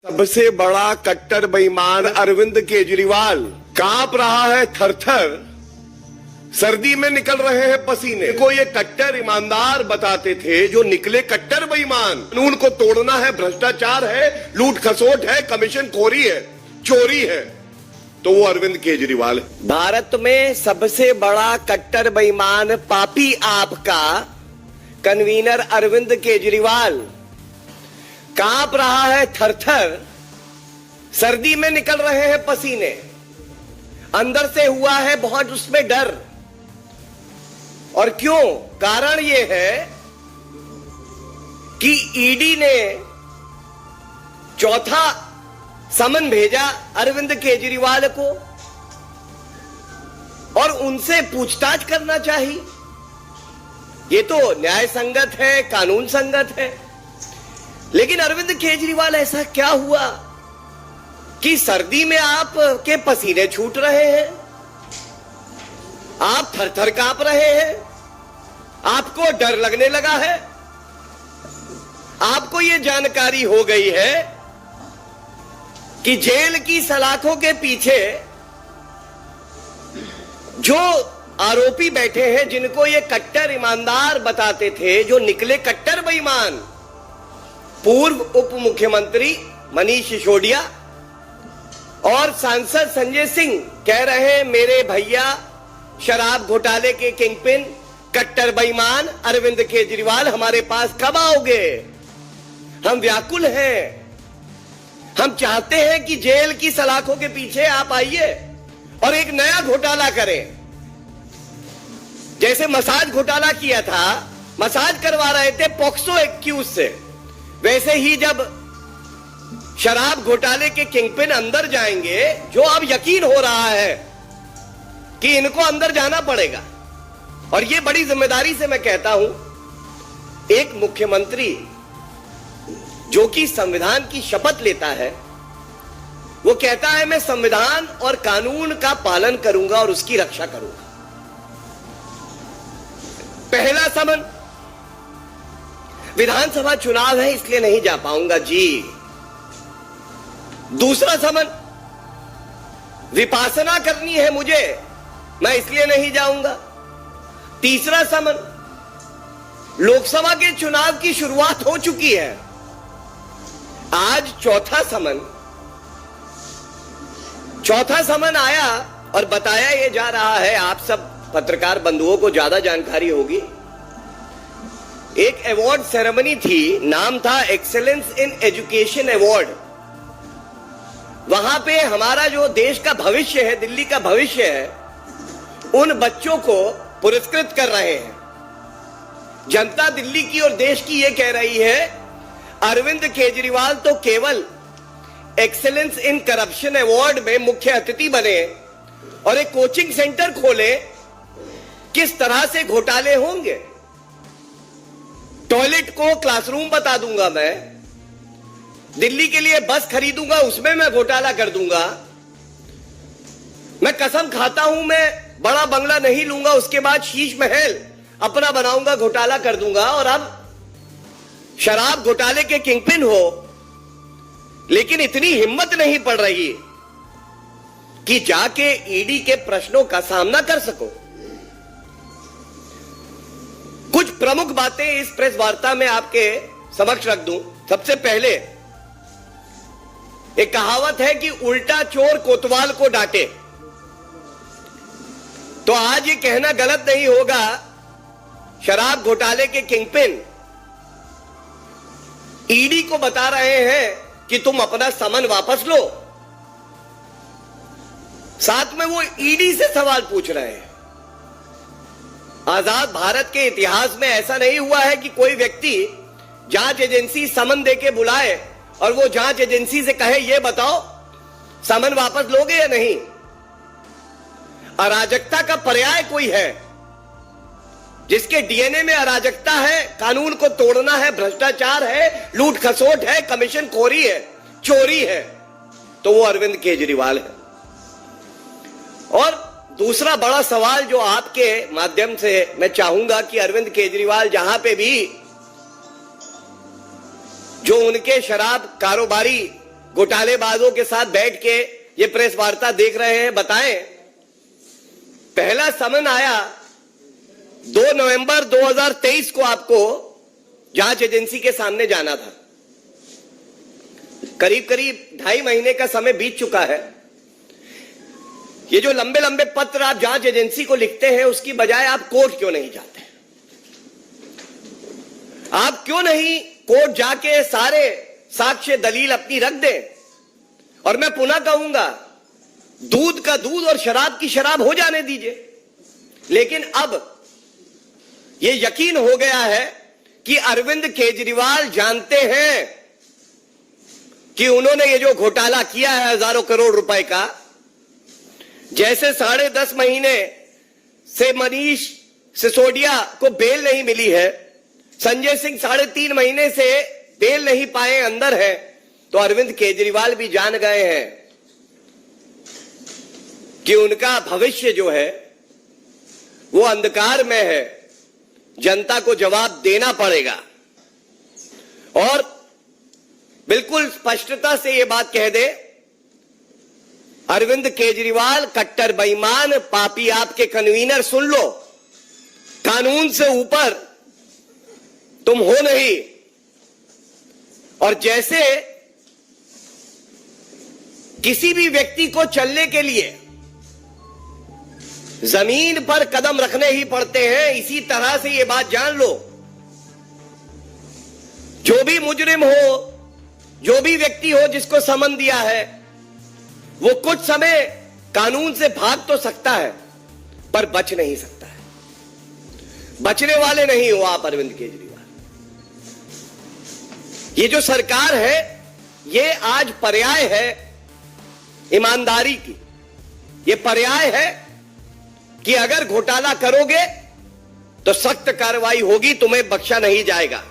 सबसे बड़ा कट्टर बेईमान अरविंद केजरीवाल कांप रहा है थर-थर, सर्दी में निकल रहे हैं पसीने को ये कट्टर ईमानदार बताते थे, जो निकले कट्टर बेईमान। कानून को तोड़ना है, भ्रष्टाचार है, लूट खसोट है, कमीशन खोरी है, चोरी है, तो वो अरविंद केजरीवाल है। भारत में सबसे बड़ा कट्टर बेईमान पापी आपका कन्वीनर अरविंद केजरीवाल कांप रहा है थर-थर, सर्दी में निकल रहे हैं पसीने, अंदर से हुआ है बहुत उसमें डर। और क्यों? कारण यह है कि ईडी ने चौथा समन भेजा अरविंद केजरीवाल को और उनसे पूछताछ करना चाहिए। ये तो न्याय संगत है, कानून संगत है, लेकिन अरविंद केजरीवाल ऐसा क्या हुआ कि सर्दी में आप के पसीने छूट रहे हैं, आप थर-थर कांप रहे हैं, आपको डर लगने लगा है, आपको यह जानकारी हो गई है कि जेल की सलाखों के पीछे जो आरोपी बैठे हैं, जिनको ये कट्टर ईमानदार बताते थे, जो निकले कट्टर बेईमान, पूर्व उप मुख्यमंत्री मनीष सिसोदिया और सांसद संजय सिंह कह रहे हैं मेरे भैया शराब घोटाले के किंगपिन कट्टर बेईमान अरविंद केजरीवाल हमारे पास कब आओगे? हम व्याकुल हैं, हम चाहते हैं कि जेल की सलाखों के पीछे आप आइए और एक नया घोटाला करें। जैसे मसाज घोटाला किया था, मसाज करवा रहे थे पॉक्सो एक्यूज से, वैसे ही जब शराब घोटाले के किंगपिन अंदर जाएंगे, जो अब यकीन हो रहा है कि इनको अंदर जाना पड़ेगा। और ये बड़ी जिम्मेदारी से मैं कहता हूं, एक मुख्यमंत्री जो कि संविधान की शपथ लेता है, वो कहता है मैं संविधान और कानून का पालन करूंगा और उसकी रक्षा करूंगा। पहला समन, विधानसभा चुनाव है इसलिए नहीं जा पाऊंगा जी। दूसरा समन, विपासना करनी है मुझे, मैं इसलिए नहीं जाऊंगा। तीसरा समन, लोकसभा के चुनाव की शुरुआत हो चुकी है। आज चौथा समन आया और बताया यह जा रहा है, आप सब पत्रकार बंधुओं को ज्यादा जानकारी होगी। एक अवार्ड सेरेमनी थी, नाम था एक्सेलेंस इन एजुकेशन अवार्ड। वहां पे हमारा जो देश का भविष्य है, दिल्ली का भविष्य है, उन बच्चों को पुरस्कृत कर रहे हैं। जनता दिल्ली की और देश की यह कह रही है, अरविंद केजरीवाल तो केवल एक्सेलेंस इन करप्शन अवार्ड में मुख्य अतिथि बने और एक कोचिंग सेंटर खोले, किस तरह से घोटाले होंगे। टॉयलेट को क्लासरूम बता दूंगा, मैं दिल्ली के लिए बस खरीदूंगा, उसमें मैं घोटाला कर दूंगा। मैं कसम खाता हूं, मैं बड़ा बंगला नहीं लूंगा, उसके बाद शीश महल अपना बनाऊंगा, घोटाला कर दूंगा। और अब शराब घोटाले के किंगपिन हो, लेकिन इतनी हिम्मत नहीं पड़ रही कि जाके ईडी के प्रश्नों का सामना कर सको। कुछ प्रमुख बातें इस प्रेस वार्ता में आपके समक्ष रख दूं। सबसे पहले, एक कहावत है कि उल्टा चोर कोतवाल को डांटे, तो आज ये कहना गलत नहीं होगा, शराब घोटाले के किंगपिन ईडी को बता रहे हैं कि तुम अपना समन वापस लो। साथ में वो ईडी से सवाल पूछ रहे हैं। आजाद भारत के इतिहास में ऐसा नहीं हुआ है कि कोई व्यक्ति जांच एजेंसी समन देके बुलाए और वो जांच एजेंसी से कहे ये बताओ समन वापस लोगे या नहीं। अराजकता का पर्याय कोई है जिसके डीएनए में अराजकता है, कानून को तोड़ना है, भ्रष्टाचार है, लूट खसोट है, कमीशन खोरी है, चोरी है, तो वो अरविंद केजरीवाल है। और दूसरा बड़ा सवाल जो आपके माध्यम से मैं चाहूंगा कि अरविंद केजरीवाल जहां पे भी जो उनके शराब कारोबारी घोटालेबाजों के साथ बैठ के ये प्रेस वार्ता देख रहे हैं, बताएं, पहला समन आया 2 नवंबर 2023 को आपको जांच एजेंसी के सामने जाना था। करीब करीब 2.5 महीने का समय बीत चुका है। ये जो लंबे लंबे पत्र आप जांच एजेंसी को लिखते हैं, उसकी बजाय आप कोर्ट क्यों नहीं जाते? आप क्यों नहीं कोर्ट जाके सारे साक्ष्य दलील अपनी रख दें? और मैं पुनः कहूंगा, दूध का दूध और शराब की शराब हो जाने दीजिए। लेकिन अब यह यकीन हो गया है कि अरविंद केजरीवाल जानते हैं कि उन्होंने ये जो घोटाला किया है हजारों करोड़ रुपए का, जैसे 10.5 महीने से मनीष सिसोदिया को बेल नहीं मिली है, संजय सिंह 3.5 महीने से बेल नहीं पाए अंदर है, तो अरविंद केजरीवाल भी जान गए हैं कि उनका भविष्य जो है वो अंधकार में है, जनता को जवाब देना पड़ेगा। और बिल्कुल स्पष्टता से ये बात कह दे, अरविंद केजरीवाल कट्टर बेईमान पापी, आपके कन्वीनर सुन लो, कानून से ऊपर तुम हो नहीं। और जैसे किसी भी व्यक्ति को चलने के लिए जमीन पर कदम रखने ही पड़ते हैं, इसी तरह से यह बात जान लो, जो भी मुजरिम हो, जो भी व्यक्ति हो जिसको समन दिया है, वो कुछ समय कानून से भाग तो सकता है पर बच नहीं सकता है। बचने वाले नहीं हो आप अरविंद केजरीवाल। ये जो सरकार है, ये आज पर्याय है ईमानदारी की। ये पर्याय है कि अगर घोटाला करोगे तो सख्त कार्रवाई होगी, तुम्हें बख्शा नहीं जाएगा।